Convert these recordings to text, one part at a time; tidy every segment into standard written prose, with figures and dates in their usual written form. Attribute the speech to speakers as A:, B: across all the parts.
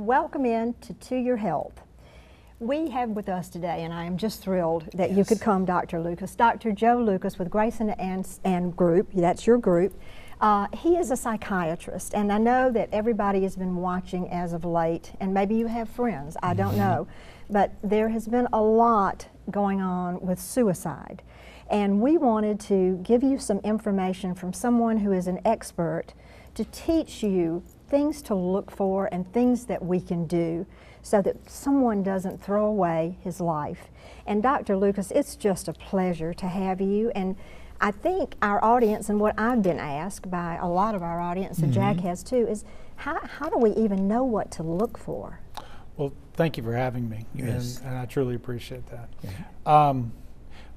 A: welcome in to Your Health. We have with us today, and I am just thrilled that you could come, Dr. Lucas, Dr. Joe Lucas with Grayson and Group. That's your group. He is a psychiatrist, and I know that everybody has been watching as of late, and maybe you have friends, I don't know, but there has been a lot going on with suicide. And we wanted to give you some information from someone who is an expert to teach you things to look for and things that we can do so that someone doesn't throw away his life. And Dr. Lucas, it's just a pleasure to have you. And I think our audience, and what I've been asked by a lot of our audience, and Jack has too, is how do we even know what to look for?
B: Well, thank you for having me, and I truly appreciate that.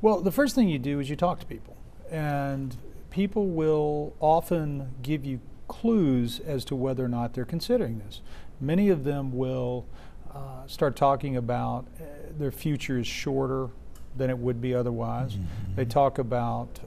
B: Well, the first thing you do is you talk to people, and people will often give you clues as to whether or not they're considering this. Many of them will start talking about their future is shorter than it would be otherwise. They talk about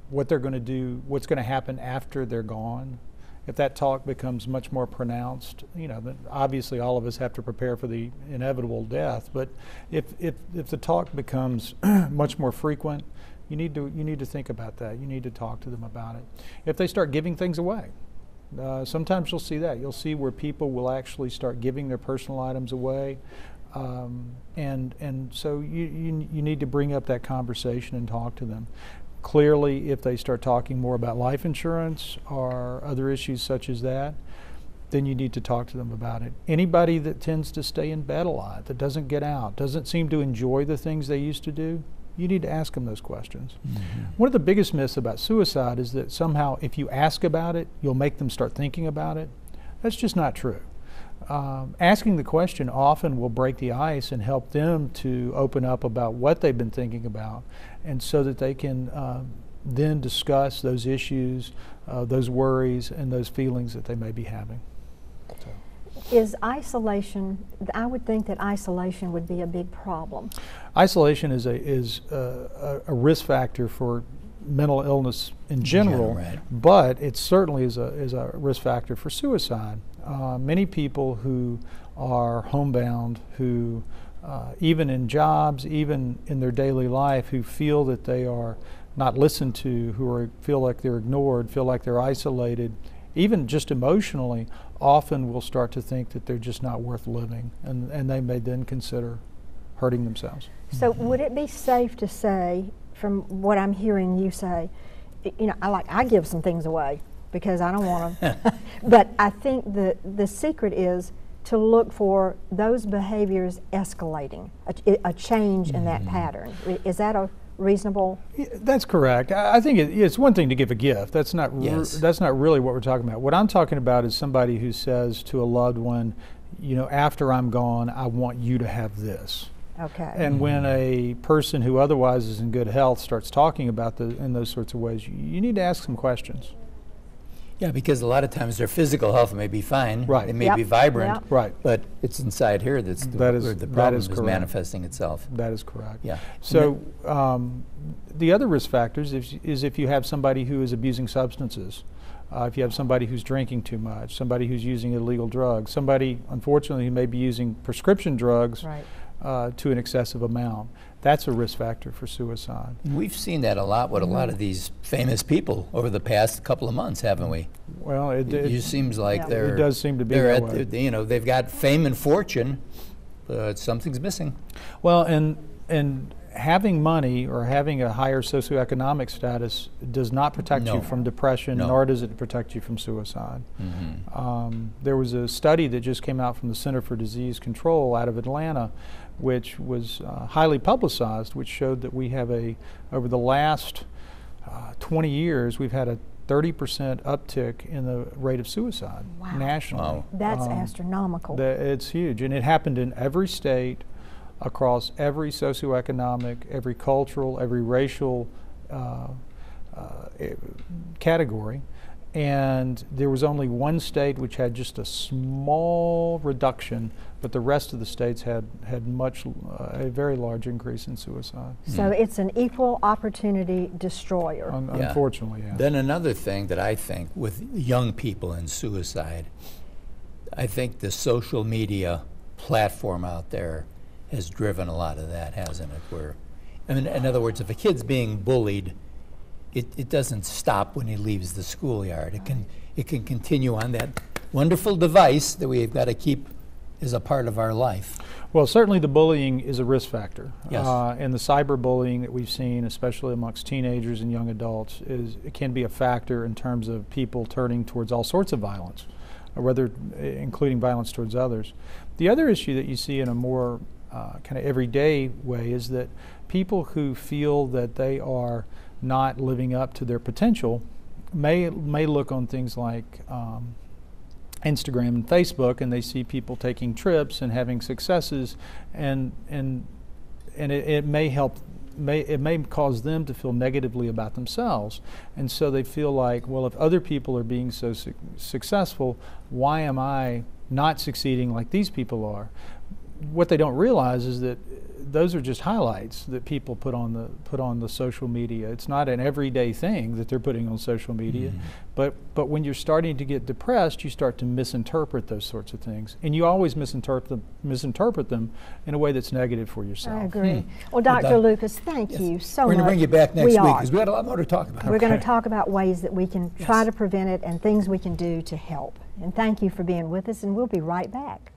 B: what they're going to do, what's going to happen after they're gone. If that talk becomes much more pronounced, you know, then obviously all of us have to prepare for the inevitable death. But if the talk becomes much more frequent, you need to think about that. You need to talk to them about it. If they start giving things away, sometimes you'll see that. You'll see where people will actually start giving their personal items away, and so you need to bring up that conversation and talk to them. Clearly, if they start talking more about life insurance or other issues such as that, then you need to talk to them about it. Anybody that tends to stay in bed a lot, that doesn't get out, doesn't seem to enjoy the things they used to do, you need to ask them those questions. One of the biggest myths about suicide is that somehow if you ask about it, you'll make them start thinking about it. That's just not true. Asking the question often will break the ice and help them to open up about what they've been thinking about, and so that they can then discuss those issues, those worries, and those feelings that they may be having.
A: Is isolation, I would think that isolation would be a big problem.
B: Isolation is a risk factor for mental illness in general, but it certainly is a risk factor for suicide. Many people who are homebound, who even in jobs, even in their daily life, who feel that they are not listened to, feel like they're ignored, feel like they're isolated, even just emotionally, often will start to think that they're just not worth living, and they may then consider hurting themselves.
A: So would it be safe to say, from what I'm hearing you say, you know, I give some things away because I don't want to, but I think the secret is to look for those behaviors escalating, a change in that pattern. Is that a reasonable?
B: Yeah, that's correct. I think it's one thing to give a gift. That's not that's not really what we're talking about. What I'm talking about is somebody who says to a loved one, you know, after I'm gone, I want you to have this.
A: Okay.
B: And when a person who otherwise is in good health starts talking about in those sorts of ways, you need to ask some questions.
C: Yeah, because a lot of times their physical health may be fine,
B: right?
C: It may be vibrant,
B: right?
C: But it's inside here where the problem is manifesting itself.
B: That is correct.
C: Yeah.
B: So the other risk factors is if you have somebody who is abusing substances, if you have somebody who's drinking too much, somebody who's using illegal drugs, somebody unfortunately who may be using prescription drugs to an excessive amount. That's a risk factor for suicide.
C: We've seen that a lot with a lot of these famous people over the past couple of months, haven't we?
B: Well, it
C: seems like
B: it does seem to be that way.
C: You know, they've got fame and fortune, but something's missing.
B: Well, and having money or having a higher socioeconomic status does not protect you from depression, nor does it protect you from suicide. There was a study that just came out from the Center for Disease Control out of Atlanta, which was highly publicized, which showed that we have over the last 20 years, we've had a 30% uptick in the rate of suicide nationally.
A: Wow. That's astronomical.
B: It's huge, and it happened in every state, across every socioeconomic, every cultural, every racial category. And there was only one state which had just a small reduction, but the rest of the states had a very large increase in suicide.
A: So it's an equal opportunity destroyer.
B: Unfortunately, yeah.
C: Then another thing that I think with young people and suicide, I think the social media platform out there has driven a lot of that, hasn't it? Where, I mean, in other words, if a kid's being bullied, it doesn't stop when he leaves the schoolyard. It can continue on that wonderful device that we've got to keep as a part of our life.
B: Well, certainly the bullying is a risk factor.
C: Yes.
B: And the cyberbullying that we've seen, especially amongst teenagers and young adults, it can be a factor in terms of people turning towards all sorts of violence, whether including violence towards others. The other issue that you see in a more kind of everyday way is that people who feel that they are not living up to their potential may look on things like Instagram and Facebook, and they see people taking trips and having successes, and it may cause them to feel negatively about themselves, and so they feel like, well, if other people are being so successful, why am I not succeeding like these people are? What they don't realize is that those are just highlights that people put on the social media. It's not an everyday thing that they're putting on social media. But when you're starting to get depressed, you start to misinterpret those sorts of things, and you always misinterpret them in a way that's negative for yourself.
A: I agree. Well, Dr. Lucas, thank you so much.
C: We're going to bring you back next week because we got a lot more to talk about.
A: We're going to talk about ways that we can try to prevent it and things we can do to help. And thank you for being with us, and we'll be right back.